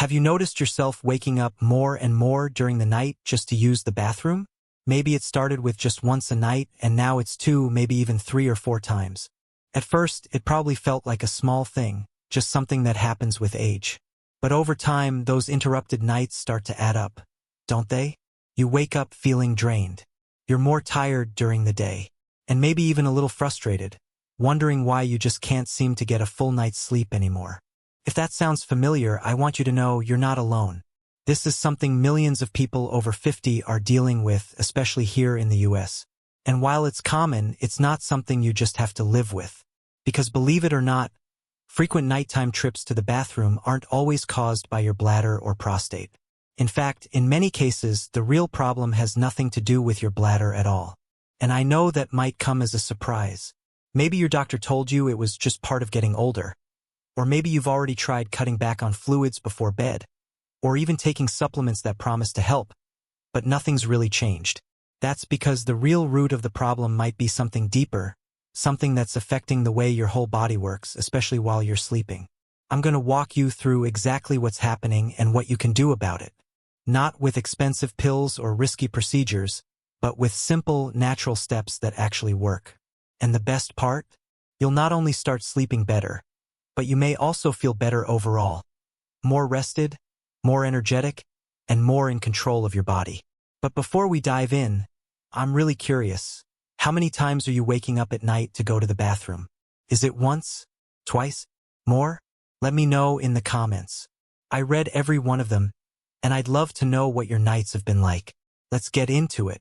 Have you noticed yourself waking up more and more during the night just to use the bathroom? Maybe it started with just once a night and now it's 2, maybe even 3 or 4 times. At first, it probably felt like a small thing, just something that happens with age. But over time, those interrupted nights start to add up, don't they? You wake up feeling drained. You're more tired during the day, and maybe even a little frustrated, wondering why you just can't seem to get a full night's sleep anymore. If that sounds familiar, I want you to know you're not alone. This is something millions of people over 50 are dealing with, especially here in the US. And while it's common, it's not something you just have to live with. Because believe it or not, frequent nighttime trips to the bathroom aren't always caused by your bladder or prostate. In fact, in many cases, the real problem has nothing to do with your bladder at all. And I know that might come as a surprise. Maybe your doctor told you it was just part of getting older. Or maybe you've already tried cutting back on fluids before bed. Or even taking supplements that promise to help. But nothing's really changed. That's because the real root of the problem might be something deeper, something that's affecting the way your whole body works, especially while you're sleeping. I'm going to walk you through exactly what's happening and what you can do about it. Not with expensive pills or risky procedures, but with simple, natural steps that actually work. And the best part? You'll not only start sleeping better, but you may also feel better overall. More rested, more energetic, and more in control of your body. But before we dive in, I'm really curious. How many times are you waking up at night to go to the bathroom? Is it once? Twice? More? Let me know in the comments. I read every one of them, and I'd love to know what your nights have been like. Let's get into it.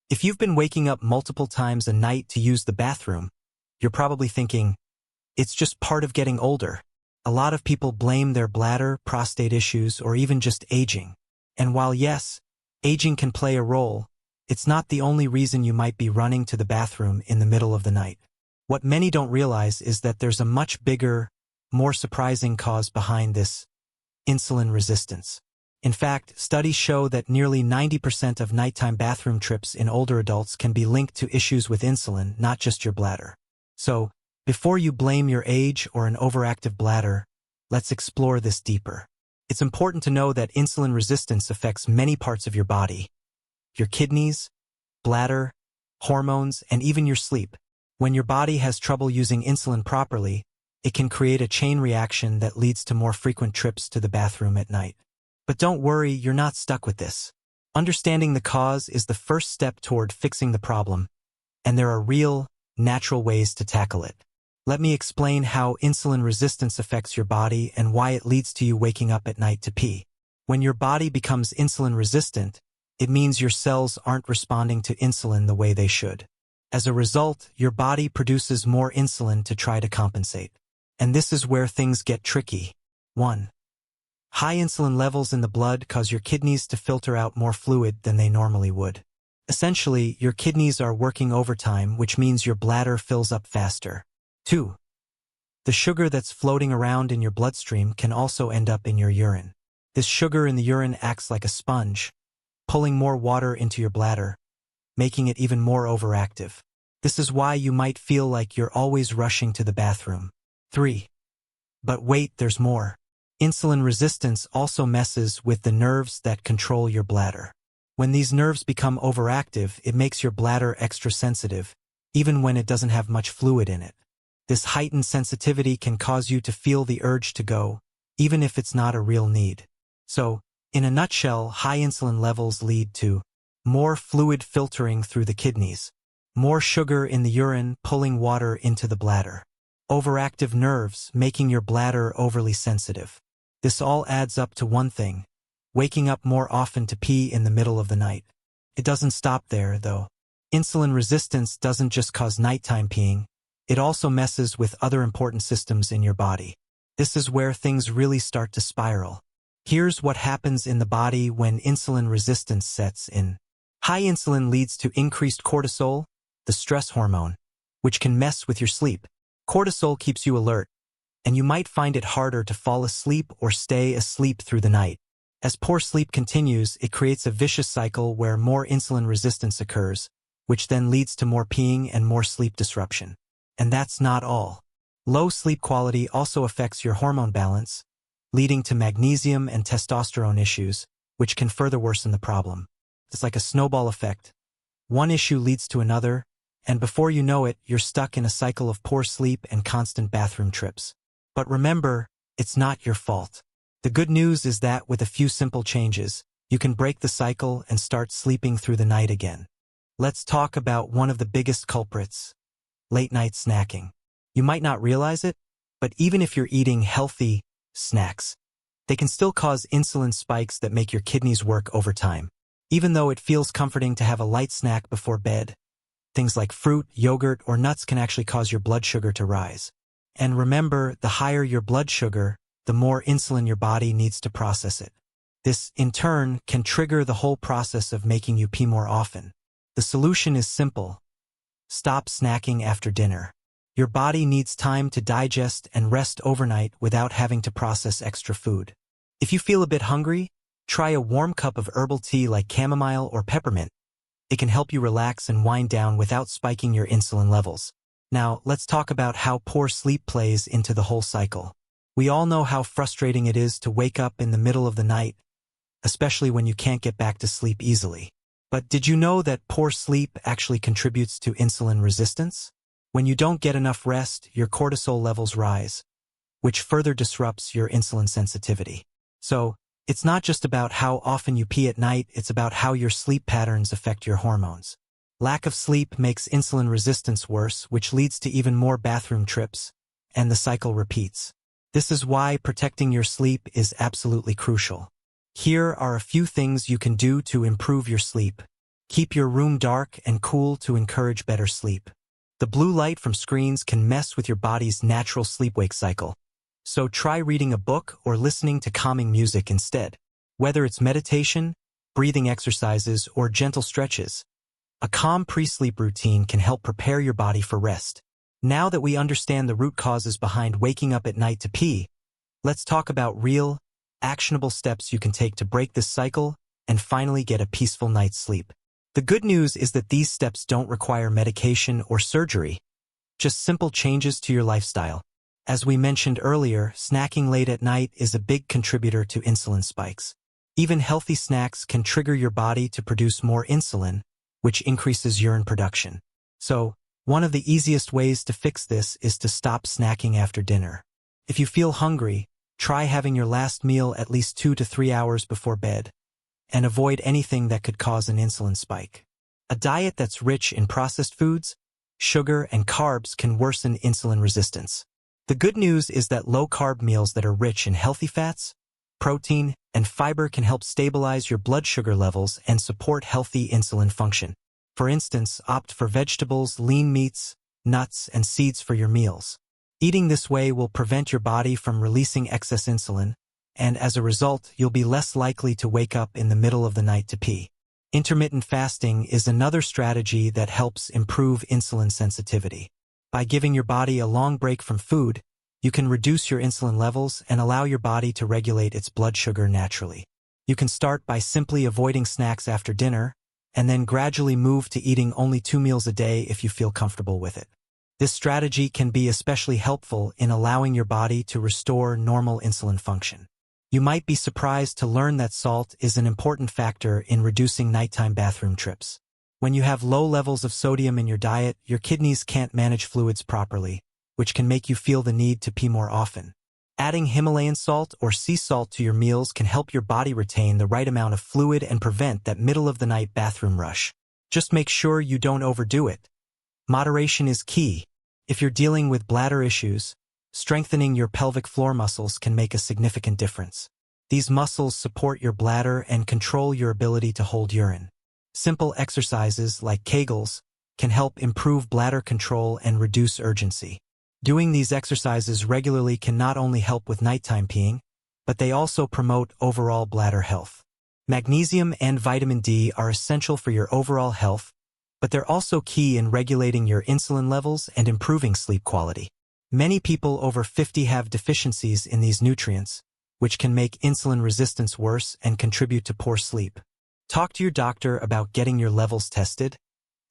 If you've been waking up multiple times a night to use the bathroom, you're probably thinking, it's just part of getting older. A lot of people blame their bladder, prostate issues, or even just aging. And while yes, aging can play a role, it's not the only reason you might be running to the bathroom in the middle of the night. What many don't realize is that there's a much bigger, more surprising cause behind this: insulin resistance. In fact, studies show that nearly 90% of nighttime bathroom trips in older adults can be linked to issues with insulin, not just your bladder. So, before you blame your age or an overactive bladder, let's explore this deeper. It's important to know that insulin resistance affects many parts of your body: your kidneys, bladder, hormones, and even your sleep. When your body has trouble using insulin properly, it can create a chain reaction that leads to more frequent trips to the bathroom at night. But don't worry, you're not stuck with this. Understanding the cause is the first step toward fixing the problem, and there are real, natural ways to tackle it. Let me explain how insulin resistance affects your body and why it leads to you waking up at night to pee. When your body becomes insulin resistant, it means your cells aren't responding to insulin the way they should. As a result, your body produces more insulin to try to compensate. And this is where things get tricky. 1. High insulin levels in the blood cause your kidneys to filter out more fluid than they normally would. Essentially, your kidneys are working overtime, which means your bladder fills up faster. 2. The sugar that's floating around in your bloodstream can also end up in your urine. This sugar in the urine acts like a sponge, pulling more water into your bladder, making it even more overactive. This is why you might feel like you're always rushing to the bathroom. 3. But wait, there's more. Insulin resistance also messes with the nerves that control your bladder. When these nerves become overactive, it makes your bladder extra sensitive, even when it doesn't have much fluid in it. This heightened sensitivity can cause you to feel the urge to go, even if it's not a real need. So, in a nutshell, high insulin levels lead to more fluid filtering through the kidneys, more sugar in the urine pulling water into the bladder, overactive nerves making your bladder overly sensitive. This all adds up to one thing: waking up more often to pee in the middle of the night. It doesn't stop there, though. Insulin resistance doesn't just cause nighttime peeing, it also messes with other important systems in your body. This is where things really start to spiral. Here's what happens in the body when insulin resistance sets in. High insulin leads to increased cortisol, the stress hormone, which can mess with your sleep. Cortisol keeps you alert, and you might find it harder to fall asleep or stay asleep through the night. As poor sleep continues, it creates a vicious cycle where more insulin resistance occurs, which then leads to more peeing and more sleep disruption. And that's not all. Low sleep quality also affects your hormone balance, leading to magnesium and testosterone issues, which can further worsen the problem. It's like a snowball effect. One issue leads to another, and before you know it, you're stuck in a cycle of poor sleep and constant bathroom trips. But remember, it's not your fault. The good news is that with a few simple changes, you can break the cycle and start sleeping through the night again. Let's talk about one of the biggest culprits: late-night snacking. You might not realize it, but even if you're eating healthy snacks, they can still cause insulin spikes that make your kidneys work overtime. Even though it feels comforting to have a light snack before bed, things like fruit, yogurt, or nuts can actually cause your blood sugar to rise. And remember, the higher your blood sugar, the more insulin your body needs to process it. This, in turn, can trigger the whole process of making you pee more often. The solution is simple. Stop snacking after dinner. Your body needs time to digest and rest overnight without having to process extra food. If you feel a bit hungry, try a warm cup of herbal tea like chamomile or peppermint. It can help you relax and wind down without spiking your insulin levels. Now, let's talk about how poor sleep plays into the whole cycle. We all know how frustrating it is to wake up in the middle of the night, especially when you can't get back to sleep easily. But did you know that poor sleep actually contributes to insulin resistance? When you don't get enough rest, your cortisol levels rise, which further disrupts your insulin sensitivity. So, it's not just about how often you pee at night, it's about how your sleep patterns affect your hormones. Lack of sleep makes insulin resistance worse, which leads to even more bathroom trips, and the cycle repeats. This is why protecting your sleep is absolutely crucial. Here are a few things you can do to improve your sleep. Keep your room dark and cool to encourage better sleep. The blue light from screens can mess with your body's natural sleep-wake cycle. So try reading a book or listening to calming music instead. Whether it's meditation, breathing exercises, or gentle stretches, a calm pre-sleep routine can help prepare your body for rest. Now that we understand the root causes behind waking up at night to pee, let's talk about real, actionable steps you can take to break this cycle and finally get a peaceful night's sleep. The good news is that these steps don't require medication or surgery, just simple changes to your lifestyle. As we mentioned earlier, snacking late at night is a big contributor to insulin spikes. Even healthy snacks can trigger your body to produce more insulin, which increases urine production. So, one of the easiest ways to fix this is to stop snacking after dinner. If you feel hungry, try having your last meal at least 2 to 3 hours before bed, and avoid anything that could cause an insulin spike. A diet that's rich in processed foods, sugar, and carbs can worsen insulin resistance. The good news is that low-carb meals that are rich in healthy fats, protein, and fiber can help stabilize your blood sugar levels and support healthy insulin function. For instance, opt for vegetables, lean meats, nuts, and seeds for your meals. Eating this way will prevent your body from releasing excess insulin, and as a result, you'll be less likely to wake up in the middle of the night to pee. Intermittent fasting is another strategy that helps improve insulin sensitivity. By giving your body a long break from food, you can reduce your insulin levels and allow your body to regulate its blood sugar naturally. You can start by simply avoiding snacks after dinner, and then gradually move to eating only 2 meals a day if you feel comfortable with it. This strategy can be especially helpful in allowing your body to restore normal insulin function. You might be surprised to learn that salt is an important factor in reducing nighttime bathroom trips. When you have low levels of sodium in your diet, your kidneys can't manage fluids properly, which can make you feel the need to pee more often. Adding Himalayan salt or sea salt to your meals can help your body retain the right amount of fluid and prevent that middle-of-the-night bathroom rush. Just make sure you don't overdo it. Moderation is key. If you're dealing with bladder issues, strengthening your pelvic floor muscles can make a significant difference. These muscles support your bladder and control your ability to hold urine. Simple exercises like Kegels can help improve bladder control and reduce urgency. Doing these exercises regularly can not only help with nighttime peeing, but they also promote overall bladder health. Magnesium and vitamin D are essential for your overall health, but they're also key in regulating your insulin levels and improving sleep quality. Many people over 50 have deficiencies in these nutrients, which can make insulin resistance worse and contribute to poor sleep. Talk to your doctor about getting your levels tested,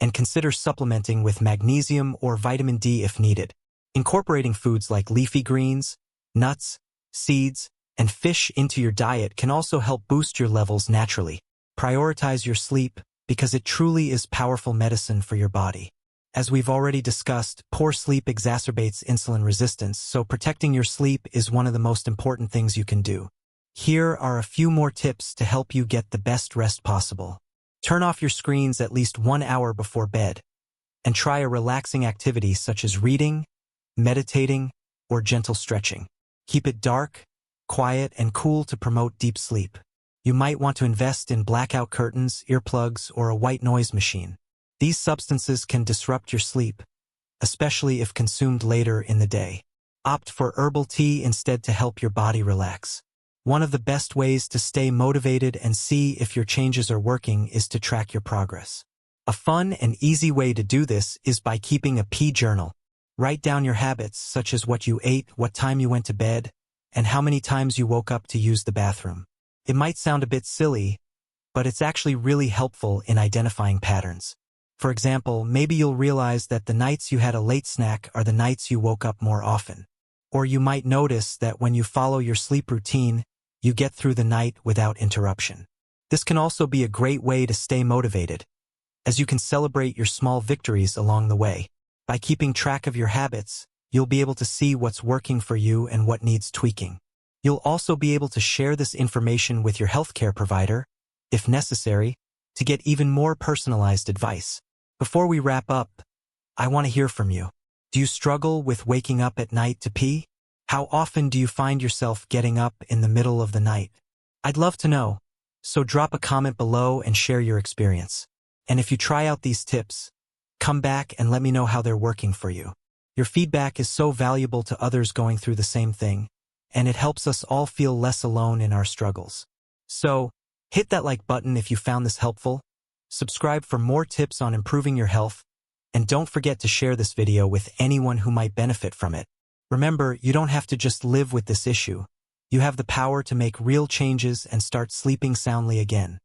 and consider supplementing with magnesium or vitamin D if needed. Incorporating foods like leafy greens, nuts, seeds, And fish into your diet can also help boost your levels naturally. Prioritize your sleep because it truly is powerful medicine for your body. As we've already discussed, poor sleep exacerbates insulin resistance, so protecting your sleep is one of the most important things you can do. Here are a few more tips to help you get the best rest possible. Turn off your screens at least 1 hour before bed, and try a relaxing activity such as reading, meditating, or gentle stretching. Keep it dark, quiet, and cool to promote deep sleep. You might want to invest in blackout curtains, earplugs, or a white noise machine. These substances can disrupt your sleep, especially if consumed later in the day. Opt for herbal tea instead to help your body relax. One of the best ways to stay motivated and see if your changes are working is to track your progress. A fun and easy way to do this is by keeping a pee journal. Write down your habits, such as what you ate, what time you went to bed, and how many times you woke up to use the bathroom. It might sound a bit silly, but it's actually really helpful in identifying patterns. For example, maybe you'll realize that the nights you had a late snack are the nights you woke up more often. Or you might notice that when you follow your sleep routine, you get through the night without interruption. This can also be a great way to stay motivated, as you can celebrate your small victories along the way. By keeping track of your habits, you'll be able to see what's working for you and what needs tweaking. You'll also be able to share this information with your healthcare provider, if necessary, to get even more personalized advice. Before we wrap up, I want to hear from you. Do you struggle with waking up at night to pee? How often do you find yourself getting up in the middle of the night? I'd love to know, so drop a comment below and share your experience. And if you try out these tips, come back and let me know how they're working for you. Your feedback is so valuable to others going through the same thing, and it helps us all feel less alone in our struggles. So, hit that like button if you found this helpful, subscribe for more tips on improving your health, and don't forget to share this video with anyone who might benefit from it. Remember, you don't have to just live with this issue. You have the power to make real changes and start sleeping soundly again.